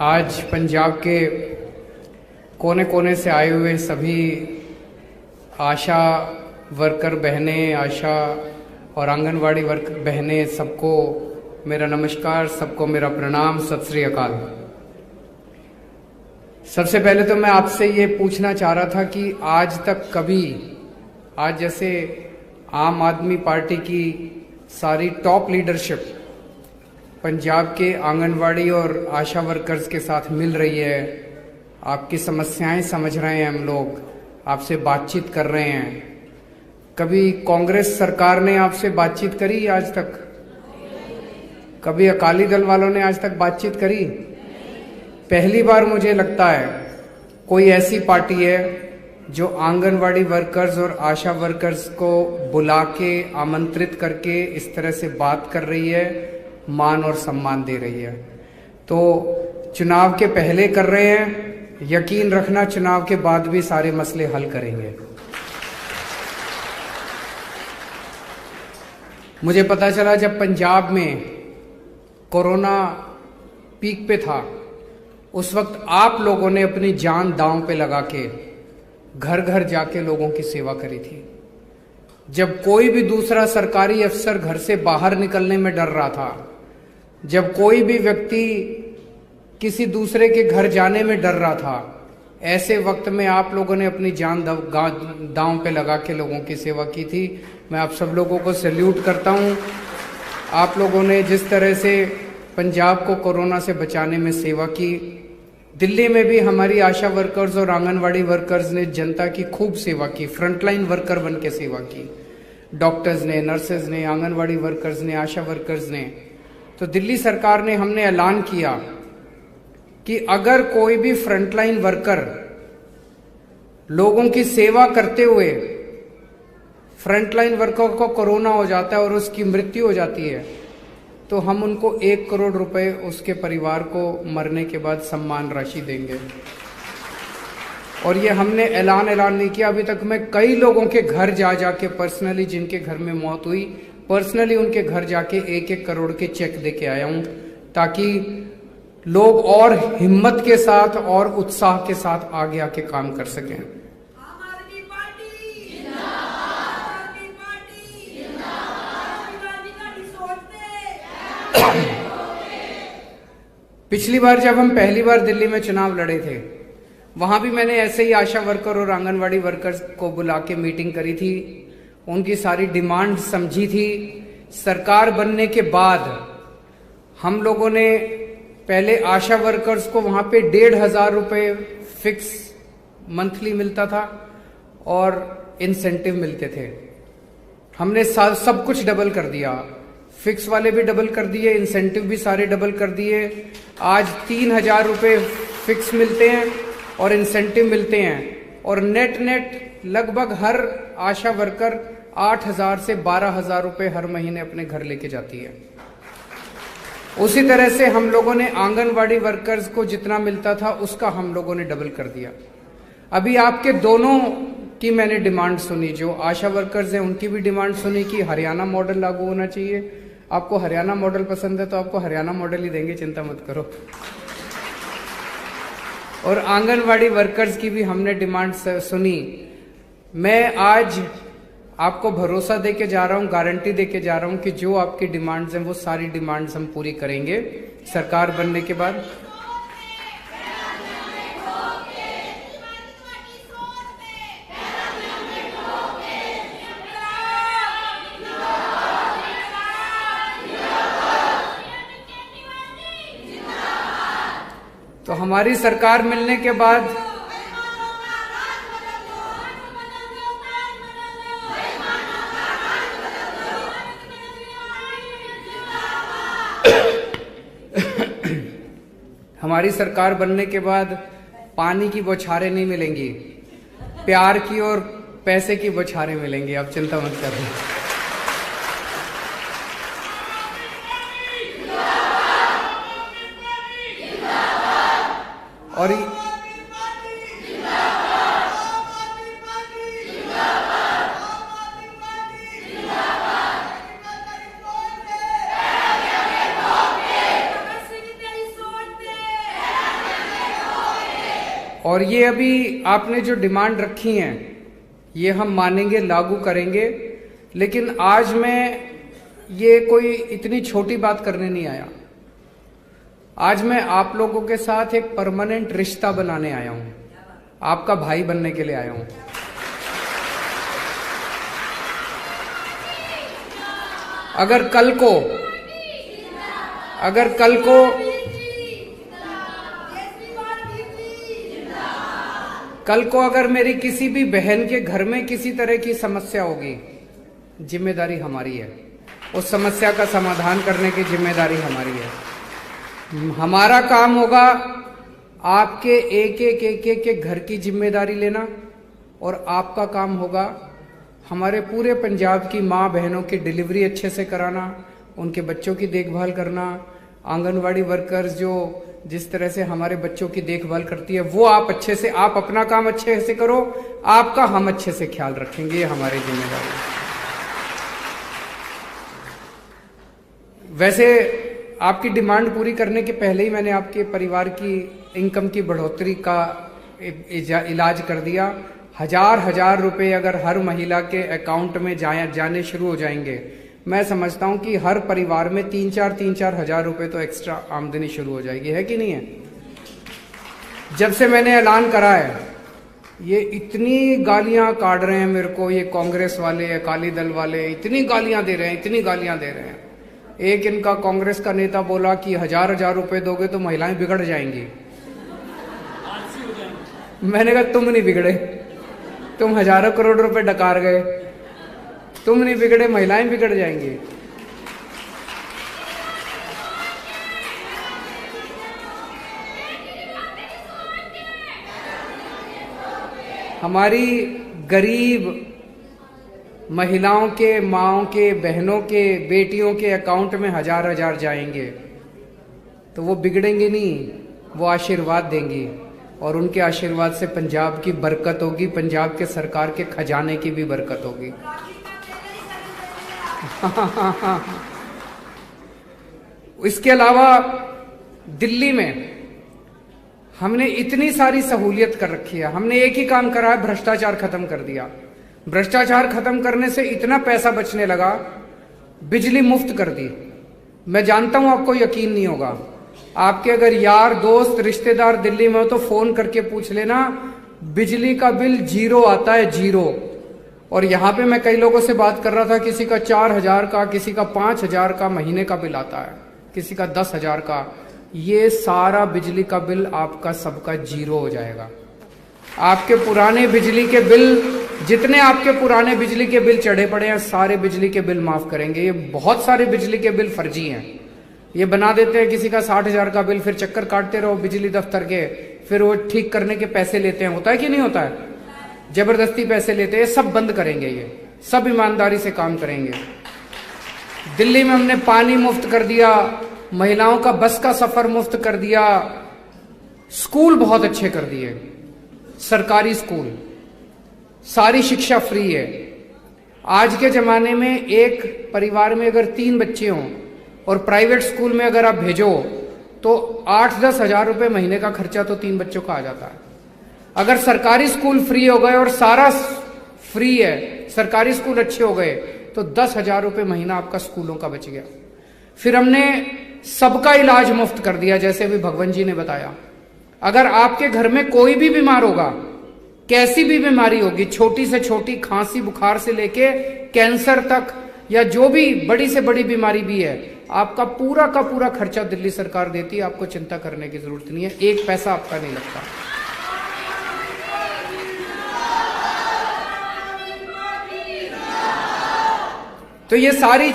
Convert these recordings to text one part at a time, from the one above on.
आज पंजाब के कोने कोने से आए हुए सभी आशा वर्कर बहनें, आशा और आंगनवाड़ी वर्कर बहनें, सबको मेरा नमस्कार, सबको मेरा प्रणाम, सत श्री अकाल। सबसे पहले तो मैं आपसे ये पूछना चाह रहा था कि आज तक कभी, आज जैसे आम आदमी पार्टी की सारी टॉप लीडरशिप पंजाब के आंगनवाड़ी और आशा वर्कर्स के साथ मिल रही है, आपकी समस्याएं समझ रहे हैं, हम लोग आपसे बातचीत कर रहे हैं। कभी कांग्रेस सरकार ने आपसे बातचीत करी आज तक? कभी अकाली दल वालों ने आज तक बातचीत करी? पहली बार मुझे लगता है कोई ऐसी पार्टी है जो आंगनवाड़ी वर्कर्स और आशा वर्कर्स को बुला के आमंत्रित करके इस तरह से बात कर रही है, मान और सम्मान दे रही है। तो चुनाव के पहले कर रहे हैं, यकीन रखना चुनाव के बाद भी सारे मसले हल करेंगे। मुझे पता चला जब पंजाब में कोरोना पीक पे था, उस वक्त आप लोगों ने अपनी जान दांव पे लगा के घर घर जाके लोगों की सेवा करी थी। जब कोई भी दूसरा सरकारी अफसर घर से बाहर निकलने में डर रहा था, जब कोई भी व्यक्ति किसी दूसरे के घर जाने में डर रहा था, ऐसे वक्त में आप लोगों ने अपनी जान दांव पे लगा के लोगों की सेवा की थी। मैं आप सब लोगों को सैल्यूट करता हूं। आप लोगों ने जिस तरह से पंजाब को कोरोना से बचाने में सेवा की, दिल्ली में भी हमारी आशा वर्कर्स और आंगनवाड़ी वर्कर्स ने जनता की खूब सेवा की, फ्रंटलाइन वर्कर बन के सेवा की। डॉक्टर्स ने, नर्सेज ने, आंगनवाड़ी वर्कर्स ने, आशा वर्कर्स ने। तो दिल्ली सरकार ने, हमने ऐलान किया कि अगर कोई भी फ्रंटलाइन वर्कर लोगों की सेवा करते हुए फ्रंटलाइन वर्कर को कोरोना हो जाता है और उसकी मृत्यु हो जाती है, तो हम उनको 1 करोड़ रुपए उसके परिवार को मरने के बाद सम्मान राशि देंगे। और ये हमने ऐलान नहीं किया। अभी तक मैं कई लोगों के घर जा जाके पर्सनली, जिनके घर में मौत हुई, पर्सनली उनके घर जाके 1-1 करोड़ के चेक दे के आया हूं, ताकि लोग और हिम्मत के साथ और उत्साह के साथ आगे आके काम कर सकें। पिछली बार जब हम पहली बार दिल्ली में चुनाव लड़े थे, वहां भी मैंने ऐसे ही आशा वर्कर और आंगनवाड़ी वर्कर्स को बुला के मीटिंग करी थी, उनकी सारी डिमांड समझी थी। सरकार बनने के बाद हम लोगों ने पहले आशा वर्कर्स को वहां पे 1,500 रुपए फिक्स मंथली मिलता था और इंसेंटिव मिलते थे। हमने सब कुछ डबल कर दिया, फिक्स वाले भी डबल कर दिए, इंसेंटिव भी सारे डबल कर दिए। आज 3,000 रुपए फिक्स मिलते हैं और इंसेंटिव मिलते हैं, और नेट लगभग हर आशा वर्कर 8,000 से 12,000 रुपए हर महीने अपने घर लेके जाती है। उसी तरह से हम लोगों ने आंगनवाड़ी वर्कर्स को जितना मिलता था उसका हम लोगों ने डबल कर दिया। अभी आपके दोनों की मैंने डिमांड सुनी, जो आशा वर्कर्स हैं उनकी भी डिमांड सुनी कि हरियाणा मॉडल लागू होना चाहिए। आपको हरियाणा मॉडल पसंद है तो आपको हरियाणा मॉडल ही देंगे, चिंता मत करो। और आंगनवाड़ी वर्कर्स की भी हमने डिमांड सुनी। मैं आज आपको भरोसा देके जा रहा हूं, गारंटी देके जा रहा हूं कि जो आपकी डिमांड्स हैं वो सारी डिमांड्स हम पूरी करेंगे सरकार बनने के बाद। तो हमारी सरकार मिलने के बाद हमारी सरकार बनने के बाद पानी की बौछारें नहीं मिलेंगी, प्यार की और पैसे की बौछारें मिलेंगी। आप चिंता मत करें। और और ये अभी आपने जो डिमांड रखी हैं ये हम मानेंगे, लागू करेंगे। लेकिन आज मैं ये कोई इतनी छोटी बात करने नहीं आया। आज मैं आप लोगों के साथ एक परमानेंट रिश्ता बनाने आया हूं, आपका भाई बनने के लिए आया हूं। अगर कल को अगर मेरी किसी भी बहन के घर में किसी तरह की समस्या होगी, जिम्मेदारी हमारी है। उस समस्या का समाधान करने की जिम्मेदारी हमारी है। हमारा काम होगा आपके एक एक घर की जिम्मेदारी लेना, और आपका काम होगा हमारे पूरे पंजाब की माँ बहनों की डिलीवरी अच्छे से कराना, उनके बच्चों की देखभाल करना। आंगनवाड़ी वर्कर्स जो जिस तरह से हमारे बच्चों की देखभाल करती है, वो आप अच्छे से, आप अपना काम अच्छे से करो, आपका हम अच्छे से ख्याल रखेंगे, ये हमारी जिम्मेदारी है। वैसे आपकी डिमांड पूरी करने के पहले ही मैंने आपके परिवार की इनकम की बढ़ोतरी का इलाज कर दिया। हजार रुपए अगर हर महिला के अकाउंट में जाने शुरू हो जाएंगे, मैं समझता हूं कि हर परिवार में 3-4 हजार रुपए तो एक्स्ट्रा आमदनी शुरू हो जाएगी, है कि नहीं है? जब से मैंने ऐलान करा है, ये इतनी गालियां काट रहे हैं मेरे को, ये कांग्रेस वाले, अकाली दल वाले इतनी गालियां दे रहे हैं। एक इनका कांग्रेस का नेता बोला कि हजार रुपए दोगे तो महिलाएं बिगड़ जाएंगी। मैंने कहा तुम नहीं बिगड़े, तुम हजारों करोड़ रुपए डकार गए, तुम नहीं बिगड़े, महिलाएं बिगड़ जाएंगी। हमारी गरीब महिलाओं के, माओं के, बहनों के, बेटियों के अकाउंट में हजार जाएंगे तो वो बिगड़ेंगे नहीं, वो आशीर्वाद देंगी, और उनके आशीर्वाद से पंजाब की बरकत होगी, पंजाब के सरकार के खजाने की भी बरकत होगी। इसके अलावा दिल्ली में हमने इतनी सारी सहूलियत कर रखी है। हमने एक ही काम करा है, भ्रष्टाचार खत्म कर दिया। भ्रष्टाचार खत्म करने से इतना पैसा बचने लगा, बिजली मुफ्त कर दी। मैं जानता हूं आपको यकीन नहीं होगा, आपके अगर यार दोस्त रिश्तेदार दिल्ली में हो तो फोन करके पूछ लेना, बिजली का बिल 0 आता है, 0। और यहां पे मैं कई लोगों से बात कर रहा था, किसी का 4000 का, किसी का 5000 का महीने का बिल आता है, किसी का 10,000 का। ये सारा बिजली का बिल आपका सबका 0 हो जाएगा। आपके पुराने बिजली के बिल, जितने आपके पुराने बिजली के बिल चढ़े पड़े हैं, सारे बिजली के बिल माफ करेंगे। ये बहुत सारे बिजली के बिल फर्जी हैं, ये बना देते हैं किसी का 60,000 का बिल, फिर चक्कर काटते रहो बिजली दफ्तर के, फिर वो ठीक करने के पैसे लेते हैं। होता है कि नहीं होता है? जबरदस्ती पैसे लेते हैं। सब बंद करेंगे, ये सब ईमानदारी से काम करेंगे। दिल्ली में हमने पानी मुफ्त कर दिया, महिलाओं का बस का सफर मुफ्त कर दिया, स्कूल बहुत अच्छे कर दिए, सरकारी स्कूल, सारी शिक्षा फ्री है। आज के जमाने में एक परिवार में अगर 3 बच्चे हों और प्राइवेट स्कूल में अगर आप भेजो तो 8-10 हजार रुपए महीने का खर्चा तो 3 बच्चों का आ जाता है। अगर सरकारी स्कूल फ्री हो गए और सारा फ्री है, सरकारी स्कूल अच्छे हो गए, तो 10,000 रुपए महीना आपका स्कूलों का बच गया। फिर हमने सबका इलाज मुफ्त कर दिया, जैसे अभी भगवान जी ने बताया। अगर आपके घर में कोई भी बीमार होगा, कैसी भी बीमारी होगी, छोटी से छोटी खांसी बुखार से लेके कैंसर तक, या जो भी बड़ी से बड़ी बीमारी भी है, आपका पूरा का पूरा खर्चा दिल्ली सरकार देती है। आपको चिंता करने की जरूरत नहीं है, एक पैसा आपका नहीं लगता। तो ये सारी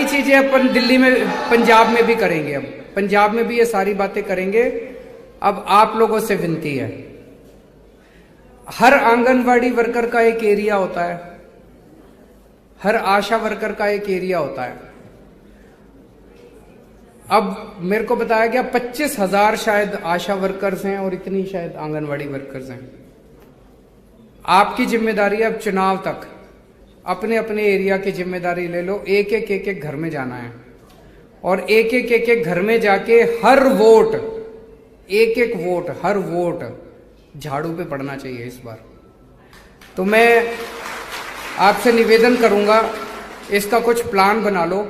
चीजें अपन दिल्ली में, पंजाब में भी करेंगे। अब पंजाब में भी ये सारी बातें करेंगे। अब आप लोगों से विनती है, हर आंगनवाड़ी वर्कर का एक एरिया होता है, हर आशा वर्कर का एक एरिया होता है। अब मेरे को बताया गया 25,000 शायद आशा वर्कर्स हैं और इतनी शायद आंगनवाड़ी वर्कर्स हैं। आपकी जिम्मेदारी है अब चुनाव तक अपने अपने एरिया की जिम्मेदारी ले लो। एक एक घर में जाना है और एक एक घर में जाके हर वोट एक एक वोट, हर वोट झाड़ू पे पड़ना चाहिए इस बार। तो मैं आपसे निवेदन करूंगा, इसका कुछ प्लान बना लो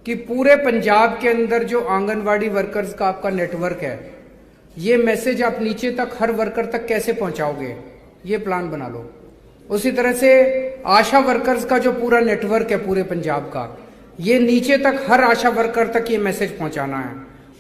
कि पूरे पंजाब के अंदर जो आंगनवाड़ी वर्कर्स का आपका नेटवर्क है, ये मैसेज आप नीचे तक हर वर्कर तक कैसे पहुंचाओगे, ये प्लान बना लो। उसी तरह से आशा वर्कर्स का जो पूरा नेटवर्क है पूरे पंजाब का, ये नीचे तक हर आशा वर्कर तक ये मैसेज पहुंचाना है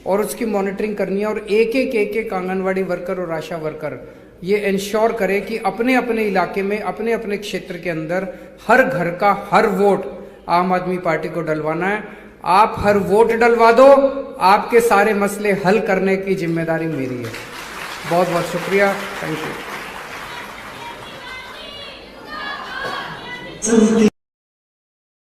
और उसकी मॉनिटरिंग करनी है। और एक एक आंगनवाड़ी वर्कर और आशा वर्कर ये इंश्योर करे कि अपने अपने इलाके में, अपने अपने क्षेत्र के अंदर हर घर का हर वोट आम आदमी पार्टी को डलवाना है। आप हर वोट डलवा दो, आपके सारे मसले हल करने की जिम्मेदारी मेरी है। बहुत बहुत शुक्रिया, थैंक यू।